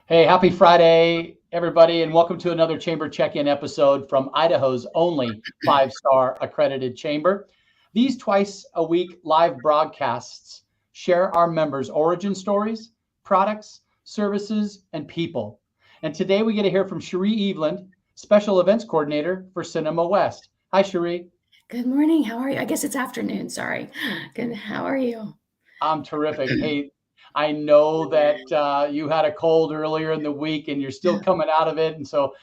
Hey, happy Friday, everybody, and welcome to another Chamber Check-in episode from Idaho's only five-star accredited chamber. These twice a week live broadcasts share our members' origin stories, products, services, and people. And today we get to hear from Cherie Eveland, Special Events Coordinator for Cinema West. Hi, Cherie. Good morning. How are you? I guess it's afternoon. Sorry. Good. How are you? I'm terrific. Hey, I know that you had a cold earlier in the week and you're still coming out of it. And so,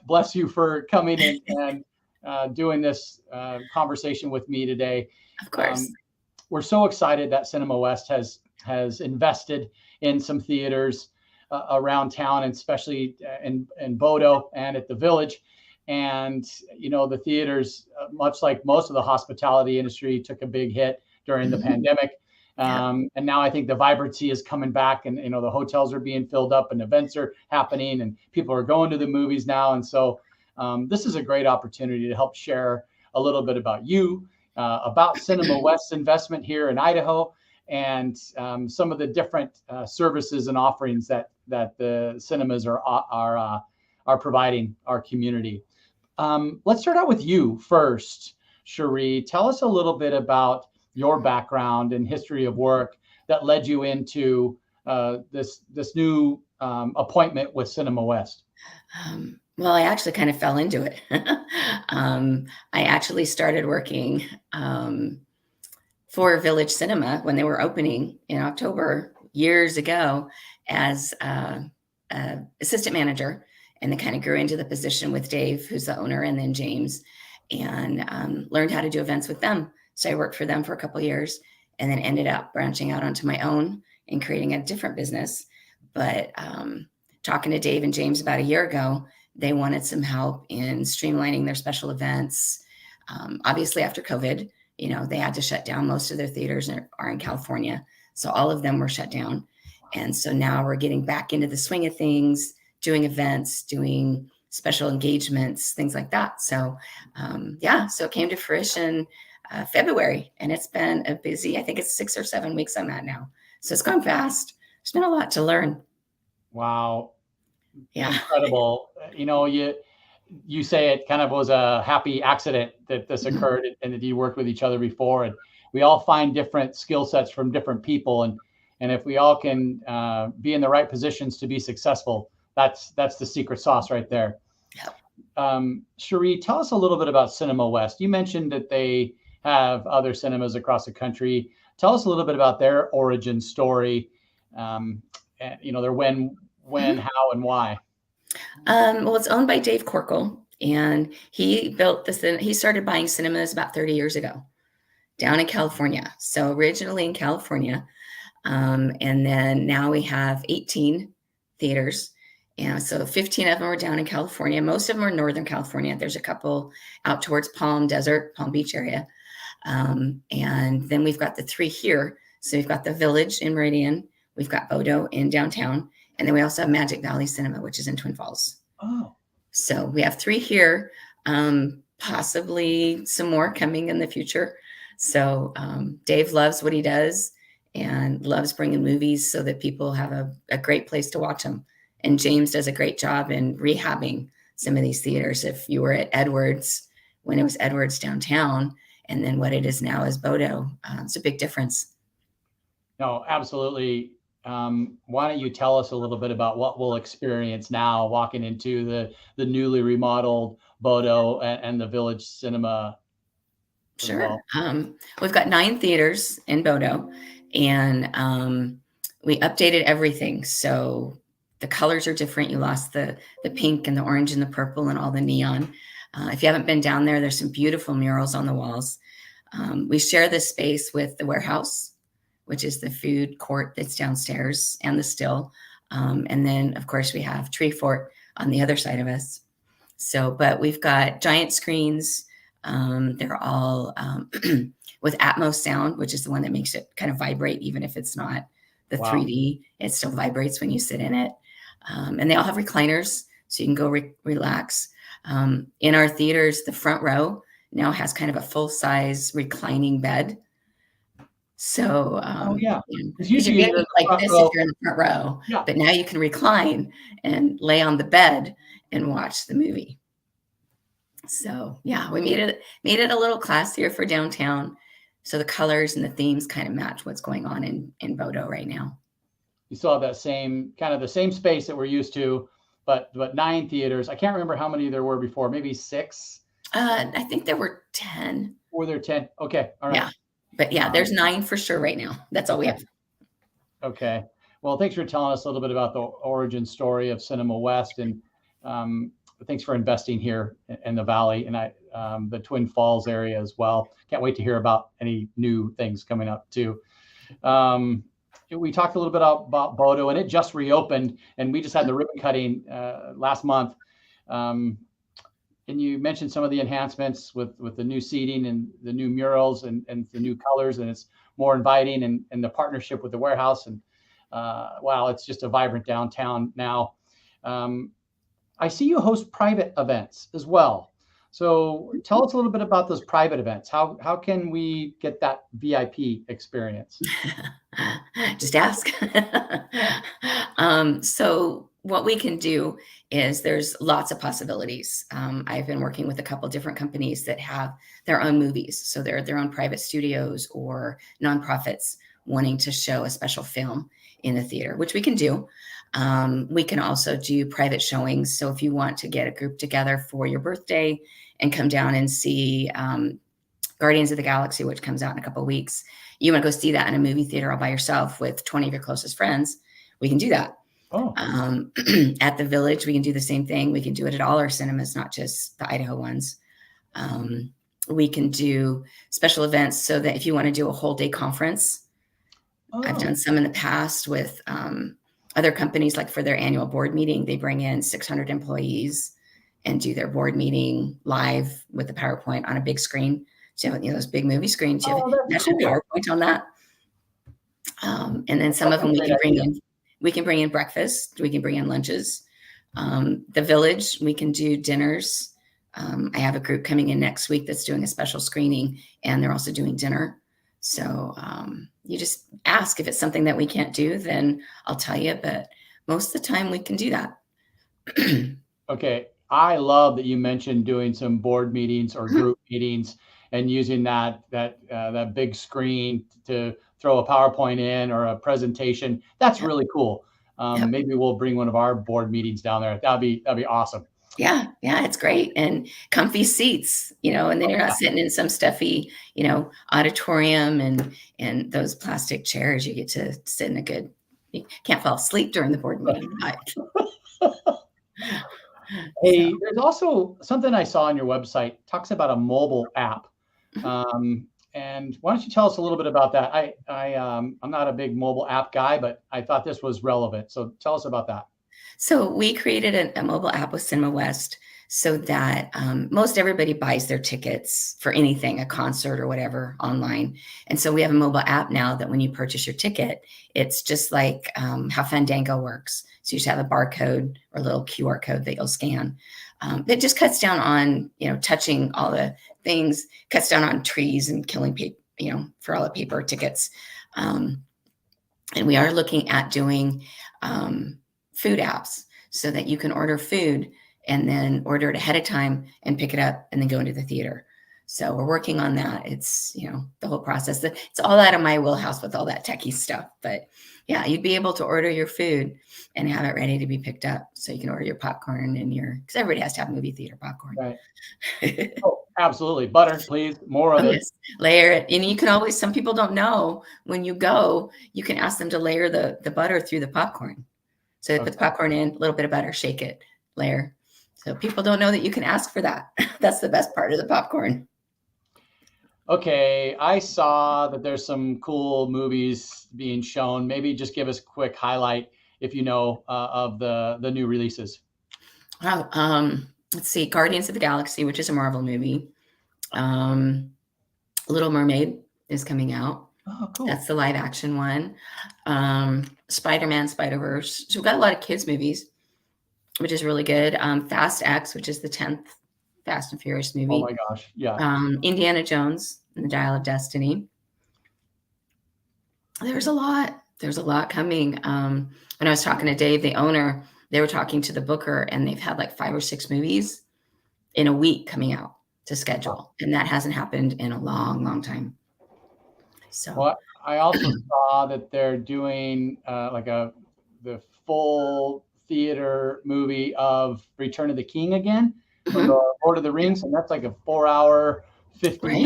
bless you for coming in and doing this conversation with me today. Of course. Um, we're so excited that Cinema West has invested in some theaters around town, and especially in Bodo and at the Village. And the theaters, much like most of the hospitality industry, took a big hit during the pandemic. Yep. And now I think the vibrancy is coming back, and the hotels are being filled up, and events are happening, and people are going to the movies now. And so this is a great opportunity to help share a little bit about you, about Cinema West's investment here in Idaho, and some of the different services and offerings that the cinemas are providing our community. Let's start out with you first, Cherie. Tell us a little bit about your background and history of work that led you into this new appointment with Cinema West. Well, I actually kind of fell into it. I actually started working for Village Cinema when they were opening in October years ago as assistant manager, and then kind of grew into the position with Dave, who's the owner, and then James, and learned how to do events with them. So I worked for them for a couple of years, and then ended up branching out onto my own and creating a different business. But talking to Dave and James about a year ago, they wanted some help in streamlining their special events. Obviously, after COVID, they had to shut down. Most of their theaters are in California, so all of them were shut down. And so now we're getting back into the swing of things, doing events, doing special engagements, things like that. So so it came to fruition February, and it's been a busy, I think it's 6 or 7 weeks I'm at now. So it's gone fast. There's been a lot to learn. Wow. Yeah. Incredible. You say it kind of was a happy accident that this occurred, and that you worked with each other before. And we all find different skill sets from different people. And if we all can be in the right positions to be successful, that's the secret sauce right there. Yep. Cherie, tell us a little bit about Cinema West. You mentioned that they have other cinemas across the country. Tell us a little bit about their origin story. Their when, how, and why. Well, it's owned by Dave Corkle, and he built this. He started buying cinemas about 30 years ago down in California. So originally in California, and then now we have 18 theaters. And so 15 of them are down in California. Most of them are Northern California. There's a couple out towards Palm Beach area. And then we've got the 3 here. So we've got the Village in Meridian. We've got Bodo in downtown. And then we also have Magic Valley Cinema, which is in Twin Falls. Oh. So we have 3 here, possibly some more coming in the future. So Dave loves what he does and loves bringing movies so that people have a great place to watch them. And James does a great job in rehabbing some of these theaters. If you were at Edwards, when it was Edwards downtown, and then what it is now is Bodo, it's a big difference. No, absolutely. Why don't you tell us a little bit about what we'll experience now walking into the newly remodeled Bodo and the Village Cinema? Sure. We've got 9 theaters in Bodo, and we updated everything. So the colors are different. You lost the pink and the orange and the purple and all the neon. If you haven't been down there, there's some beautiful murals on the walls. We share this space with the warehouse, which is the food court that's downstairs, and the still. And then, of course, we have Tree Fort on the other side of us. So, but we've got giant screens. They're all with Atmos sound, which is the one that makes it kind of vibrate, even if it's not the 3D. It still vibrates when you sit in it. And they all have recliners, so you can go relax. In our theaters, the front row now has kind of a full-size reclining bed. So, Oh yeah, because because you're usually you're getting in the like front this if row. you're in the front row, Yeah. but now you can recline and lay on the bed and watch the movie. So yeah, we made it a little classier for downtown. So the colors and the themes kind of match what's going on in Bodo right now. You still have that same kind of the same space that we're used to, but 9 theaters. I can't remember how many there were before. Maybe 6. I think there were 10. Or there 10. Okay, all right. Yeah. But yeah, Um, there's 9 for sure right now. That's all we okay, have. okay. Well, thanks for telling us a little bit about the origin story of Cinema West, and um, thanks for investing here in the Valley and the Twin Falls area as well. Can't wait to hear about any new things coming up too. Um, we talked a little bit about Bodo, and it just reopened, and we just had the ribbon cutting last month. Um, and you mentioned some of the enhancements with the new seating and the new murals and the new colors, and it's more inviting, and the partnership with the warehouse. And wow, it's just a vibrant downtown now. Um, I see you host private events as well. So tell us a little bit about those private events. How can we get that VIP experience? Just ask. So what we can do is there's lots of possibilities. I've been working with a couple different companies that have their own movies. So they're their own private studios or nonprofits wanting to show a special film in the theater, which we can do. We can also do private showings. So if you want to get a group together for your birthday and come down and see Guardians of the Galaxy, which comes out in a couple of weeks, you want to go see that in a movie theater all by yourself with 20 of your closest friends, we can do that. Oh, At the Village, we can do the same thing. We can do it at all our cinemas, not just the Idaho ones. We can do special events so that if you want to do a whole day conference, I've done some in the past with other companies, like for their annual board meeting, they bring in 600 employees and do their board meeting live with the PowerPoint on a big screen. So, those big movie screens, you have that's a cool. PowerPoint on that. And then some of them we can bring in breakfast, we can bring in lunches. The Village, we can do dinners. I have a group coming in next week that's doing a special screening, and they're also doing dinner. So you just ask. If it's something that we can't do, then I'll tell you, but most of the time we can do that. Okay. I love that you mentioned doing some board meetings or group meetings and using that big screen to throw a PowerPoint in or a presentation. That's really cool. Yep. Maybe we'll bring one of our board meetings down there. That'd be awesome. Yeah, it's great. And comfy seats, and then you're not sitting in some stuffy, auditorium and those plastic chairs. You get to sit in you can't fall asleep during the board meeting. Hey, there's also something I saw on your website, talks about a mobile app. And why don't you tell us a little bit about that? I'm not a big mobile app guy, but I thought this was relevant. So tell us about that. So we created a mobile app with Cinema West so that most everybody buys their tickets for anything, a concert or whatever, online. And so we have a mobile app now that when you purchase your ticket, it's just like how Fandango works. So you just have a barcode or a little QR code that you'll scan. It just cuts down on, touching all the things, cuts down on trees and killing paper, for all the paper tickets. And we are looking at doing food apps so that you can order food and then order it ahead of time and pick it up and then go into the theater. So we're working on that. It's, the whole process. It's all out of my wheelhouse with all that techie stuff. But yeah, you'd be able to order your food and have it ready to be picked up. So you can order your popcorn and because everybody has to have movie theater popcorn. Right. Oh, absolutely. Butter, please. More of it. Yes. Layer it. And you can always, some people don't know when you go, you can ask them to layer the butter through the popcorn. So they put the popcorn in, a little bit of butter, shake it, layer. So people don't know that you can ask for that. That's the best part of the popcorn. Okay, I saw that there's some cool movies being shown. Maybe just give us a quick highlight, if you know, of the new releases. Oh, let's see, Guardians of the Galaxy, which is a Marvel movie. Little Mermaid is coming out. Oh, cool. That's the live action one. Spider-Man, Spider-Verse. So we've got a lot of kids movies, which is really good. Fast X, which is the 10th Fast and Furious movie. Oh my gosh. Yeah. Indiana Jones and the Dial of Destiny. There's a lot. There's a lot coming. When I was talking to Dave, the owner, they were talking to the booker, and they've had like 5 or 6 movies in a week coming out to schedule, and that hasn't happened in a long, long time. So, Well, I also saw that they're doing the full theater movie of Return of the King again, or mhm, the Lord of the Rings, and that's like a 4-hour, 50 right,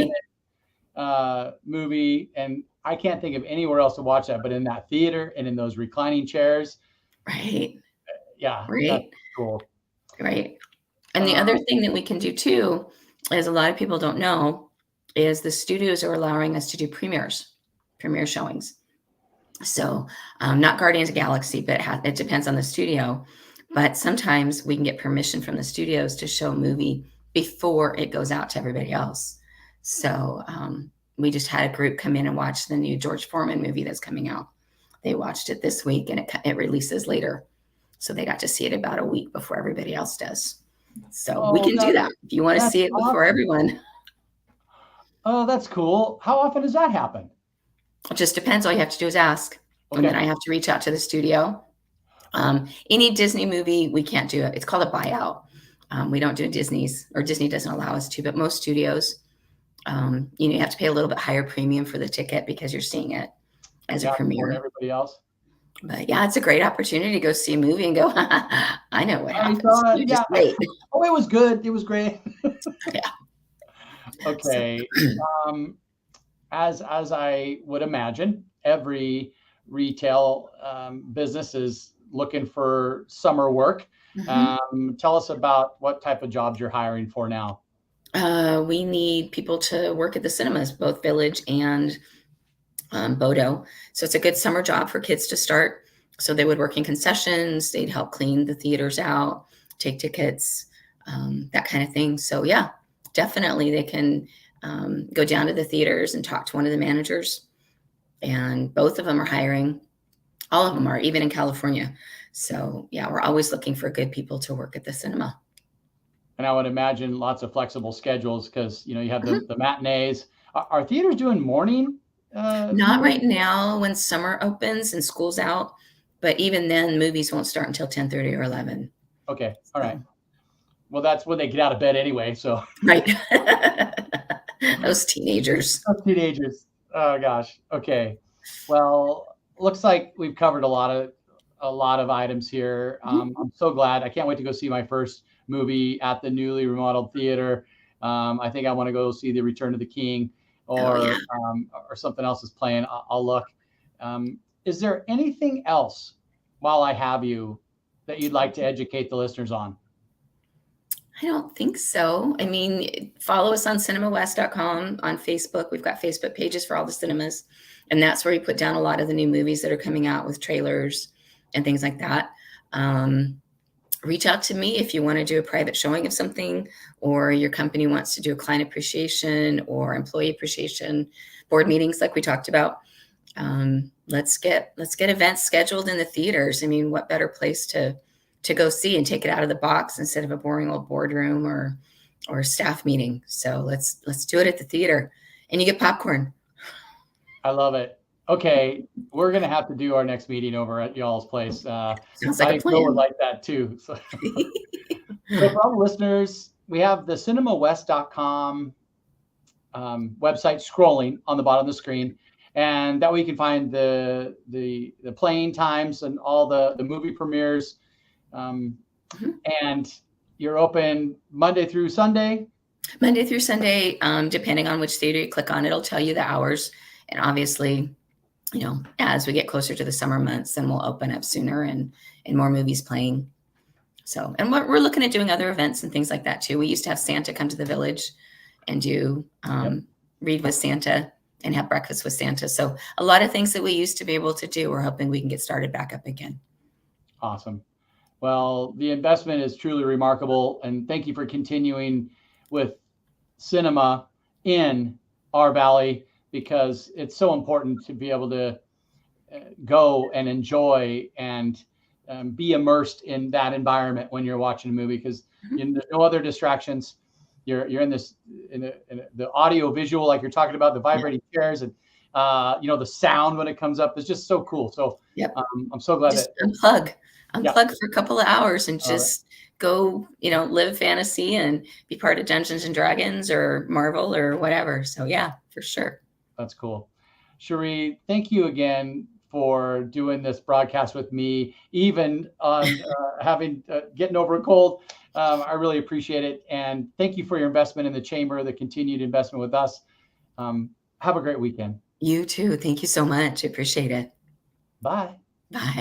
minute movie. And I can't think of anywhere else to watch that, but in that theater and in those reclining chairs. right, Yeah, that's right, cool. right. And the Uh, other thing that we can do too, is a lot of people don't know, is the studios are allowing us to do premiere showings. So, not Guardians of the Galaxy, but it depends on the studio. But sometimes we can get permission from the studios to show a movie before it goes out to everybody else. So, we just had a group come in and watch the new George Foreman movie that's coming out. They watched it this week, and it releases later. So they got to see it about a week before everybody else does. So we oh, can do that if you want to that's see it before awesome. everyone. Oh, that's cool. How often does that happen? It just depends. All you have to do is ask, and then Okay. I have to reach out to the studio. Any Disney movie, we can't do it. It's called a buyout. We don't do Disney's, or Disney doesn't allow us to, but most studios, you have to pay a little bit higher premium for the ticket because you're seeing it as a Yeah, for premiere. everybody else. But yeah, it's a great opportunity to go see a movie and go, I know what I happens. saw it. You just Yeah. wait. Oh, it was good. It was great. Yeah. So, Okay. Um, as I would imagine, every retail business is looking for summer work. mhm. Tell us about what type of jobs you're hiring for now. We need people to work at the cinemas, both Village and Bodo. So it's a good summer job for kids to start. So they would work in concessions, they'd help clean the theaters out, take tickets, that kind of thing. So yeah, definitely they can go down to the theaters and talk to one of the managers. And both of them are hiring. All of them are, even in California. So yeah, we're always looking for good people to work at the cinema. And I would imagine lots of flexible schedules because you have Mhm. the matinees. Are theaters doing morning Not movies? right now when summer opens and school's out, but even then, movies won't start until 10:30 or 11. Okay, all right. So, Well, that's when they get out of bed anyway. So right. Those teenagers. teenagers. Oh gosh. Okay. Well, looks like we've covered a lot of items here. Mhm. I'm so glad. I can't wait to go see my first movie at the newly remodeled theater. I think I want to go see The Return of the King, Oh, yeah. or something else is playing. I'll look. Is there anything else while I have you that you'd like to educate the listeners on? I don't think so. I mean, follow us on cinemawest.com on Facebook. We've got Facebook pages for all the cinemas, and that's where we put down a lot of the new movies that are coming out with trailers and things like that. Um, Reach out to me if you want to do a private showing of something, or your company wants to do a client appreciation or employee appreciation board meetings like we talked about. Let's get events scheduled in the theaters. I mean, what better place to go see and take it out of the box instead of a boring old boardroom or a staff meeting. So let's do it at the theater, and you get popcorn. I love it. Okay, we're gonna have to do our next meeting over at y'all's place. Sounds like a I Bill would plan. like that too. So for all the listeners, we have the cinemawest.com website scrolling on the bottom of the screen, and that way you can find the playing times and all the movie premieres. Um, Mhm. and you're open Monday through Sunday. Monday through Sunday, depending on which theater you click on, it'll tell you the hours. And obviously, as we get closer to the summer months, then we'll open up sooner and more movies playing. So, and we're looking at doing other events and things like that too. We used to have Santa come to the village and do Yep, read with Santa and have breakfast with Santa. So, a lot of things that we used to be able to do, we're hoping we can get started back up again. awesome. Well, the investment is truly remarkable, and thank you for continuing with cinema in our valley because it's so important to be able to go and enjoy and be immersed in that environment when you're watching a movie because Mhm. there's no other distractions. You're in this in the audio visual like you're talking about the Yeah. vibrating chairs and The sound when it comes up is just so cool. So Yep. I'm so glad Just that. unplug for a couple of hours and All right. just go, live fantasy and be part of Dungeons and Dragons or Marvel or whatever. So yeah, for sure. That's cool. Cherie, thank you again for doing this broadcast with me, even on getting over a cold. I really appreciate it. And thank you for your investment in the chamber, the continued investment with us. Have a great weekend. You too. Thank you so much. I appreciate it. Bye. Bye.